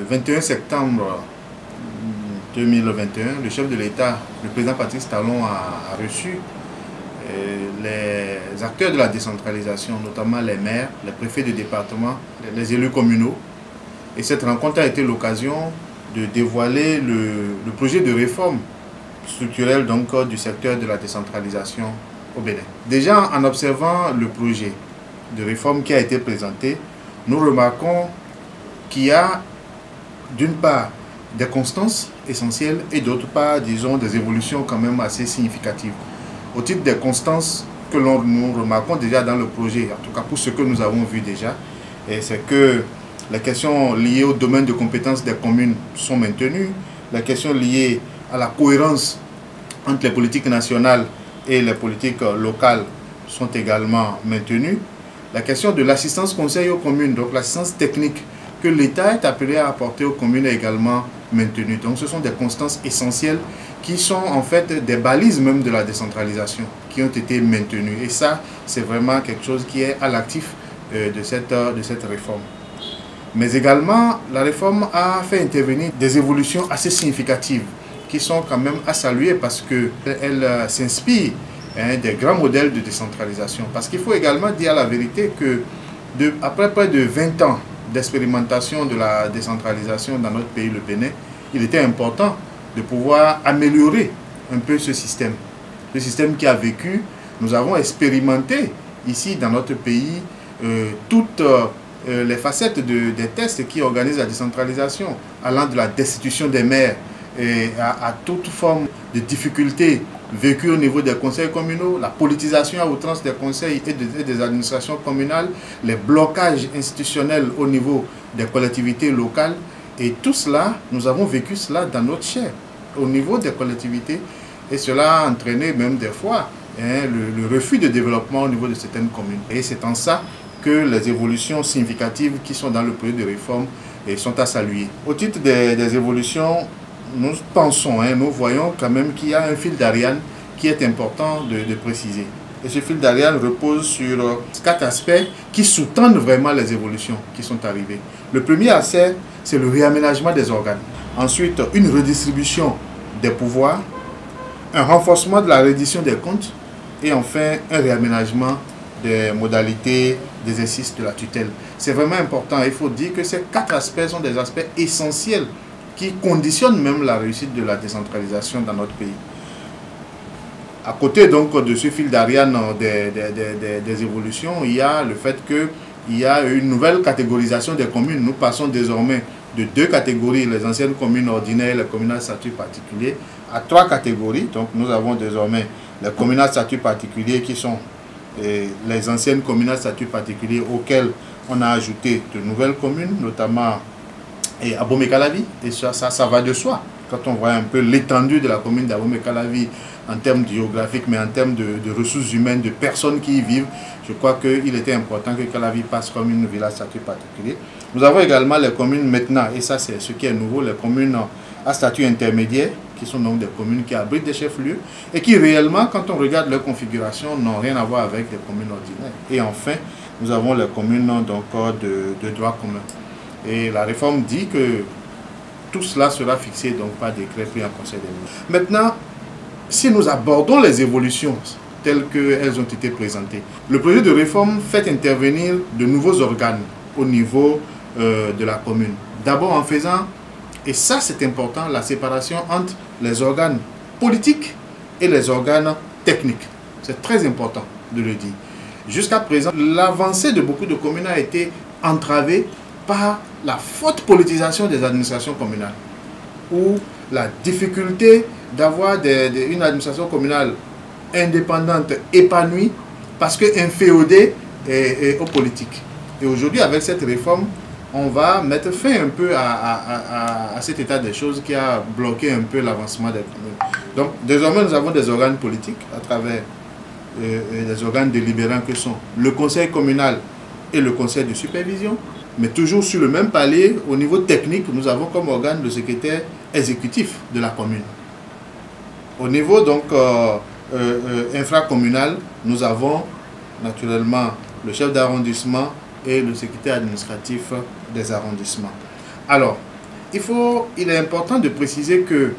21 septembre 2021, le chef de l'État, le président Patrice Talon, a reçu les acteurs de la décentralisation, notamment les maires, les préfets de département, les élus communaux. Et cette rencontre a été l'occasion de dévoiler le projet de réforme structurelle donc, du secteur de la décentralisation au Bénin. Déjà, en observant le projet de réforme qui a été présenté, nous remarquons qu'il y a d'une part des constances essentielles et d'autre part, disons, des évolutions quand même assez significatives. Au titre des constances que nous remarquons déjà dans le projet, en tout cas pour ce que nous avons vu déjà, c'est que les questions liées au domaine de compétences des communes sont maintenues, les questions liées à la cohérence entre les politiques nationales et les politiques locales sont également maintenues. La question de l'assistance conseil aux communes, donc l'assistance technique que l'État est appelé à apporter aux communes est également maintenue. Donc ce sont des constances essentielles qui sont en fait des balises même de la décentralisation qui ont été maintenues. Et ça, c'est vraiment quelque chose qui est à l'actif de cette réforme. Mais également, la réforme a fait intervenir des évolutions assez significatives qui sont quand même à saluer parce qu'elle s'inspire des grands modèles de décentralisation. Parce qu'il faut également dire la vérité que après près de 20 ans d'expérimentation de la décentralisation dans notre pays, le Bénin, il était important de pouvoir améliorer un peu ce système. Le système qui a vécu, nous avons expérimenté ici dans notre pays toutes les facettes des tests qui organisent la décentralisation, allant de la destitution des maires et à toute forme de difficultés vécues au niveau des conseils communaux, la politisation à outrance des conseils et des administrations communales, les blocages institutionnels au niveau des collectivités locales. Et tout cela, nous avons vécu cela dans notre chair, au niveau des collectivités. Et cela a entraîné même des fois le refus de développement au niveau de certaines communes. Et c'est en ça que les évolutions significatives qui sont dans le projet de réforme sont à saluer. Au titre des évolutions, nous pensons, nous voyons quand même qu'il y a un fil d'Ariane qui est important de préciser. Et ce fil d'Ariane repose sur 4 aspects qui sous-tendent vraiment les évolutions qui sont arrivées. Le premier aspect, c'est le réaménagement des organes. Ensuite, une redistribution des pouvoirs, un renforcement de la reddition des comptes et enfin un réaménagement des modalités d'exercice de la tutelle. C'est vraiment important. Il faut dire que ces 4 aspects sont des aspects essentiels qui conditionnent même la réussite de la décentralisation dans notre pays. À côté donc de ce fil d'Ariane des évolutions, il y a le fait qu'il y a une nouvelle catégorisation des communes. Nous passons désormais de 2 catégories, les anciennes communes ordinaires et les communes à statut particulier, à 3 catégories. Donc nous avons désormais les communes à statut particulier qui sont les anciennes communes à statut particulier auxquelles on a ajouté de nouvelles communes, notamment Abomey-Calavi. Et ça va de soi. Quand on voit un peu l'étendue de la commune d'Abomey-Calavi en termes géographiques, mais en termes de ressources humaines, de personnes qui y vivent, je crois qu'il était important que Calavi passe comme une ville à statut particulier. Nous avons également les communes maintenant, et ça c'est ce qui est nouveau, les communes à statut intermédiaire, qui sont donc des communes qui abritent des chefs-lieux et qui réellement, quand on regarde leur configuration, n'ont rien à voir avec les communes ordinaires. Et enfin, nous avons les communes donc, de droit commun. Et la réforme dit que tout cela sera fixé donc, par décret pris en Conseil des ministres. Maintenant, si nous abordons les évolutions telles qu'elles ont été présentées, le projet de réforme fait intervenir de nouveaux organes au niveau de la commune. D'abord en faisant, et ça c'est important, la séparation entre les organes politiques et les organes techniques. C'est très important de le dire. Jusqu'à présent, l'avancée de beaucoup de communes a été entravée par la forte politisation des administrations communales, ou la difficulté d'avoir une administration communale indépendante, épanouie, parce qu'inféodée aux politiques. Et aujourd'hui, avec cette réforme, on va mettre fin un peu à cet état des choses qui a bloqué un peu l'avancement des communes. Donc, désormais, nous avons des organes politiques à travers des organes délibérants que sont le conseil communal et le conseil de supervision. Mais toujours sur le même palier, au niveau technique, nous avons comme organe le secrétaire exécutif de la commune. Au niveau donc infracommunal, nous avons naturellement le chef d'arrondissement et le secrétaire administratif des arrondissements. Alors, il est important de préciser que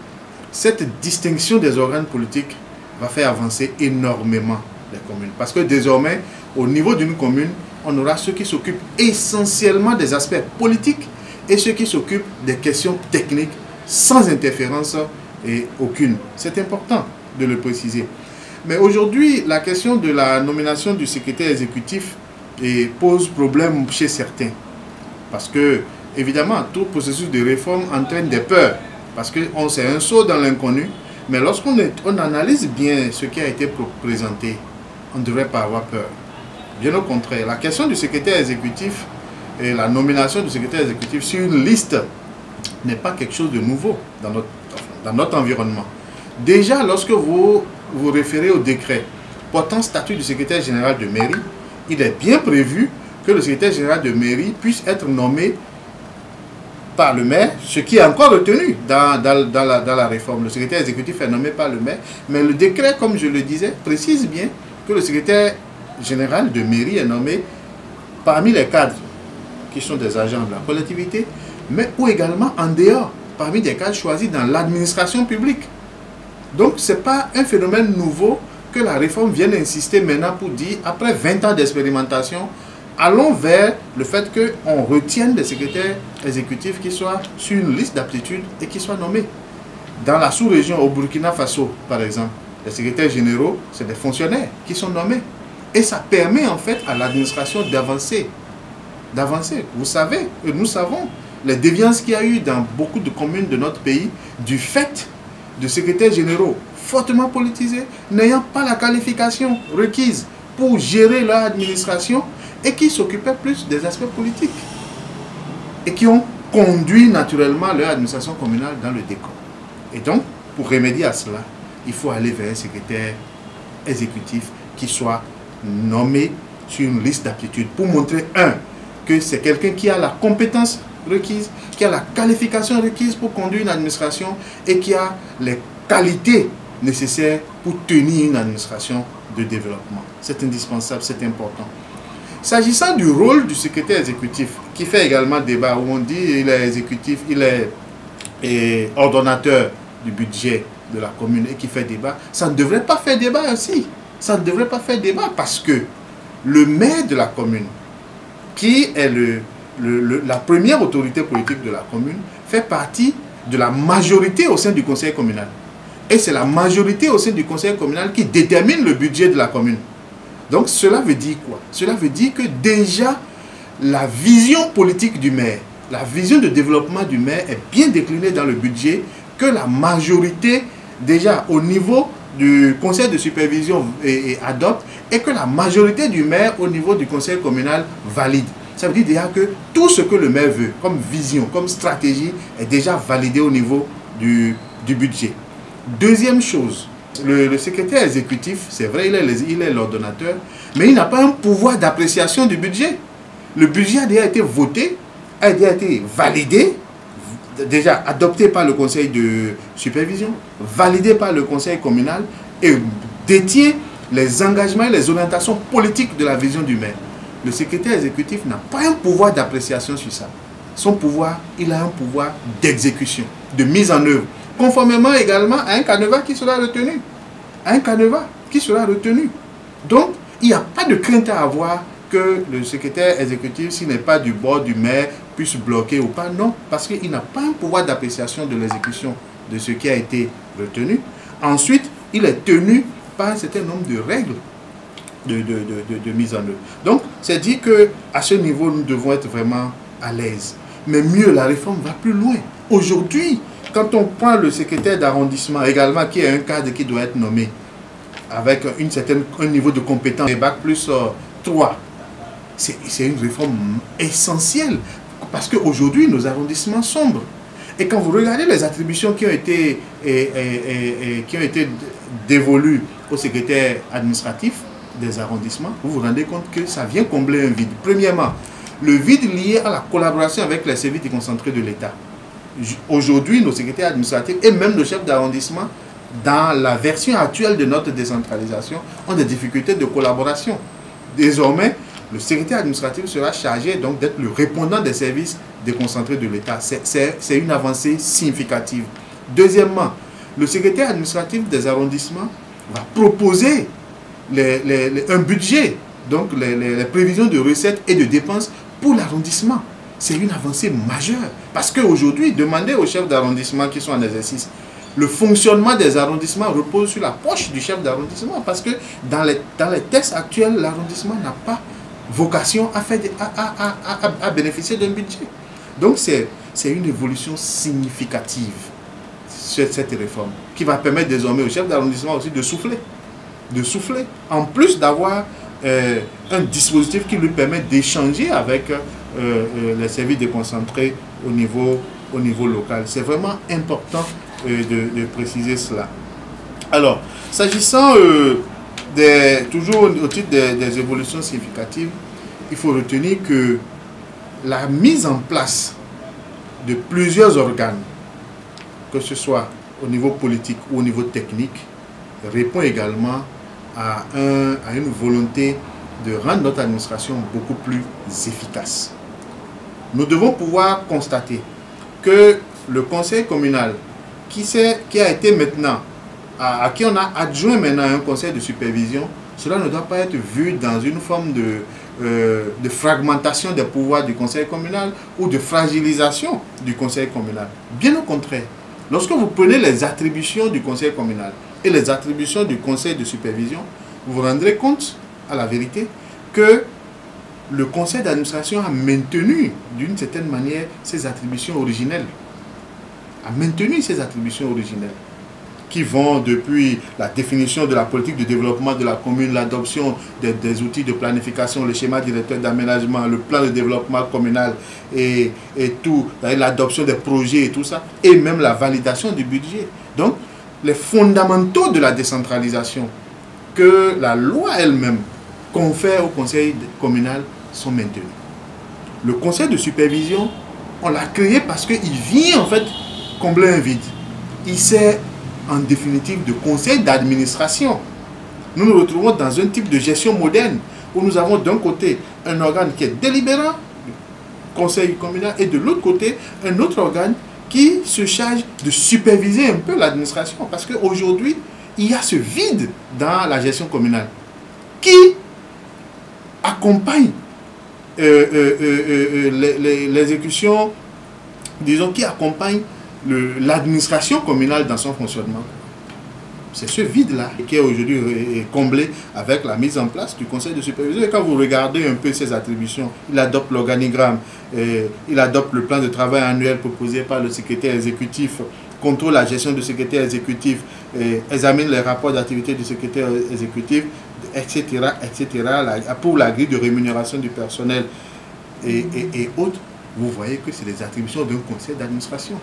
cette distinction des organes politiques va faire avancer énormément les communes. Parce que désormais, au niveau d'une commune, on aura ceux qui s'occupent essentiellement des aspects politiques et ceux qui s'occupent des questions techniques sans interférence aucune. C'est important de le préciser. Mais aujourd'hui, la question de la nomination du secrétaire exécutif pose problème chez certains. Parce que, évidemment, tout processus de réforme entraîne des peurs. Parce qu'on c'est un saut dans l'inconnu. Mais lorsqu'on analyse bien ce qui a été présenté, on ne devrait pas avoir peur. Bien au contraire, la question du secrétaire exécutif et la nomination du secrétaire exécutif sur une liste n'est pas quelque chose de nouveau dans notre environnement. Déjà, lorsque vous vous référez au décret portant statut du secrétaire général de mairie, il est bien prévu que le secrétaire général de mairie puisse être nommé par le maire, ce qui est encore retenu dans la réforme. Le secrétaire exécutif est nommé par le maire, mais le décret, comme je le disais, précise bien que le secrétaire général de mairie est nommé parmi les cadres qui sont des agents de la collectivité, mais ou également en dehors, parmi des cadres choisis dans l'administration publique. Donc, ce n'est pas un phénomène nouveau que la réforme vienne insister maintenant pour dire, après 20 ans d'expérimentation, allons vers le fait qu'on retienne des secrétaires exécutifs qui soient sur une liste d'aptitudes et qui soient nommés. Dans la sous-région, au Burkina Faso, par exemple, les secrétaires généraux, c'est des fonctionnaires qui sont nommés. Et ça permet en fait à l'administration d'avancer. Vous savez, et nous savons, les déviances qu'il y a eu dans beaucoup de communes de notre pays du fait de secrétaires généraux fortement politisés, n'ayant pas la qualification requise pour gérer leur administration et qui s'occupaient plus des aspects politiques et qui ont conduit naturellement leur administration communale dans le décor. Et donc, pour remédier à cela, il faut aller vers un secrétaire exécutif qui soit nommé sur une liste d'aptitudes pour montrer, que c'est quelqu'un qui a la compétence requise, qui a la qualification requise pour conduire une administration et qui a les qualités nécessaires pour tenir une administration de développement. C'est indispensable, c'est important. S'agissant du rôle du secrétaire exécutif, qui fait également débat, où on dit il est exécutif, il est ordonnateur du budget de la commune et qui fait débat, ça ne devrait pas faire débat aussi. Ça ne devrait pas faire débat parce que le maire de la commune, qui est la première autorité politique de la commune, fait partie de la majorité au sein du conseil communal. Et c'est la majorité au sein du conseil communal qui détermine le budget de la commune. Donc cela veut dire quoi? Cela veut dire que déjà la vision politique du maire, la vision de développement du maire est bien déclinée dans le budget que la majorité déjà au niveau du conseil de supervision adopte et que la majorité du maire au niveau du conseil communal valide. Ça veut dire déjà que tout ce que le maire veut comme vision, comme stratégie est déjà validé au niveau du budget. Deuxième chose, le secrétaire exécutif, c'est vrai, il est l'ordonnateur, mais il n'a pas un pouvoir d'appréciation du budget. Le budget a déjà été voté, a déjà été validé, déjà adopté par le conseil de supervision, validé par le conseil communal et détient les engagements et les orientations politiques de la vision du maire. Le secrétaire exécutif n'a pas un pouvoir d'appréciation sur ça. Son pouvoir, il a un pouvoir d'exécution, de mise en œuvre, conformément également à un canevas qui sera retenu. Un canevas qui sera retenu. Donc, il n'y a pas de crainte à avoir que le secrétaire exécutif, s'il n'est pas du bord du maire, puisse bloquer ou pas. Non, parce qu'il n'a pas un pouvoir d'appréciation de l'exécution de ce qui a été retenu. Ensuite, il est tenu par un certain nombre de règles de mise en œuvre. Donc, c'est dit qu'à ce niveau, nous devons être vraiment à l'aise. Mais mieux, la réforme va plus loin. Aujourd'hui, quand on prend le secrétaire d'arrondissement également, qui est un cadre qui doit être nommé, avec un niveau de compétence, bac plus 3, c'est une réforme essentielle. Parce qu'aujourd'hui, nos arrondissements sombrent. Et quand vous regardez les attributions qui ont été dévolues au secrétaire administratif des arrondissements, vous vous rendez compte que ça vient combler un vide. Premièrement, le vide lié à la collaboration avec les services déconcentrés de l'État. Aujourd'hui, nos secrétaires administratifs et même nos chefs d'arrondissement, dans la version actuelle de notre décentralisation, ont des difficultés de collaboration. Désormais, le secrétaire administratif sera chargé donc d'être le répondant des services déconcentré de l'État. C'est une avancée significative. Deuxièmement, le secrétaire administratif des arrondissements va proposer un budget, donc les prévisions de recettes et de dépenses pour l'arrondissement. C'est une avancée majeure. Parce qu'aujourd'hui, demander aux chefs d'arrondissement qui sont en exercice, le fonctionnement des arrondissements repose sur la poche du chef d'arrondissement. Parce que dans les textes actuels, l'arrondissement n'a pas vocation à bénéficier d'un budget. Donc c'est une évolution significative, cette réforme, qui va permettre désormais au chef d'arrondissement aussi de souffler. En plus d'avoir un dispositif qui lui permet d'échanger avec les services déconcentrés au niveau local. C'est vraiment important de préciser cela. Alors, s'agissant toujours au titre des évolutions significatives, il faut retenir que la mise en place de plusieurs organes, que ce soit au niveau politique ou au niveau technique, répond également à une volonté de rendre notre administration beaucoup plus efficace. Nous devons pouvoir constater que le conseil communal, qui a été maintenant, à qui on a adjoint maintenant un conseil de supervision, cela ne doit pas être vu dans une forme de fragmentation des pouvoirs du conseil communal ou de fragilisation du conseil communal. Bien au contraire, lorsque vous prenez les attributions du conseil communal et les attributions du conseil de supervision, vous vous rendrez compte, à la vérité, que le conseil d'administration a maintenu d'une certaine manière ses attributions originelles. Qui vont depuis la définition de la politique de développement de la commune, l'adoption des outils de planification, le schéma directeur d'aménagement, le plan de développement communal et tout, l'adoption des projets et tout ça, et même la validation du budget. Donc, les fondamentaux de la décentralisation que la loi elle-même confère au conseil communal sont maintenus. Le conseil de supervision, on l'a créé parce qu'il vient en fait combler un vide. Il sert en définitive de conseil d'administration. Nous nous retrouvons dans un type de gestion moderne où nous avons d'un côté un organe qui est délibérant, le conseil communal, et de l'autre côté un autre organe qui se charge de superviser un peu l'administration. Parce qu'aujourd'hui, il y a ce vide dans la gestion communale qui accompagne l'exécution, disons, qui accompagne l'administration communale dans son fonctionnement. C'est ce vide-là qui est aujourd'hui comblé avec la mise en place du conseil de supervision. Et quand vous regardez un peu ses attributions, il adopte l'organigramme, il adopte le plan de travail annuel proposé par le secrétaire exécutif, contrôle la gestion du secrétaire exécutif, examine les rapports d'activité du secrétaire exécutif, etc., etc., pour la grille de rémunération du personnel et autres. Vous voyez que c'est les attributions d'un conseil d'administration.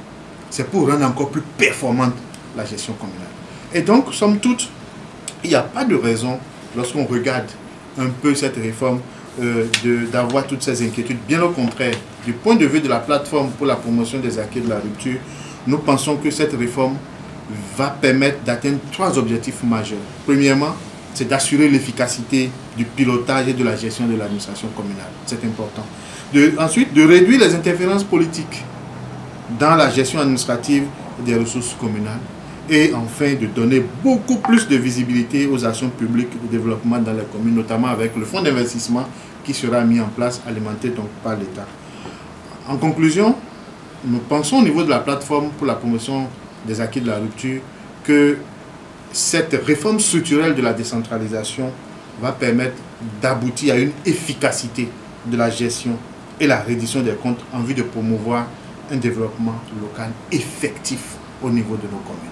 C'est pour rendre encore plus performante la gestion communale. Et donc, somme toute, il n'y a pas de raison, lorsqu'on regarde un peu cette réforme, d'avoir toutes ces inquiétudes. Bien au contraire, du point de vue de la plateforme pour la promotion des acquis de la rupture, nous pensons que cette réforme va permettre d'atteindre 3 objectifs majeurs. Premièrement, c'est d'assurer l'efficacité du pilotage et de la gestion de l'administration communale. C'est important. Ensuite, de réduire les interférences politiques dans la gestion administrative des ressources communales. Et enfin, de donner beaucoup plus de visibilité aux actions publiques de développement dans les communes, notamment avec le fonds d'investissement qui sera mis en place, alimenté donc par l'État. En conclusion, nous pensons au niveau de la plateforme pour la promotion des acquis de la rupture que cette réforme structurelle de la décentralisation va permettre d'aboutir à une efficacité de la gestion et la reddition des comptes en vue de promouvoir un développement local effectif au niveau de nos communes.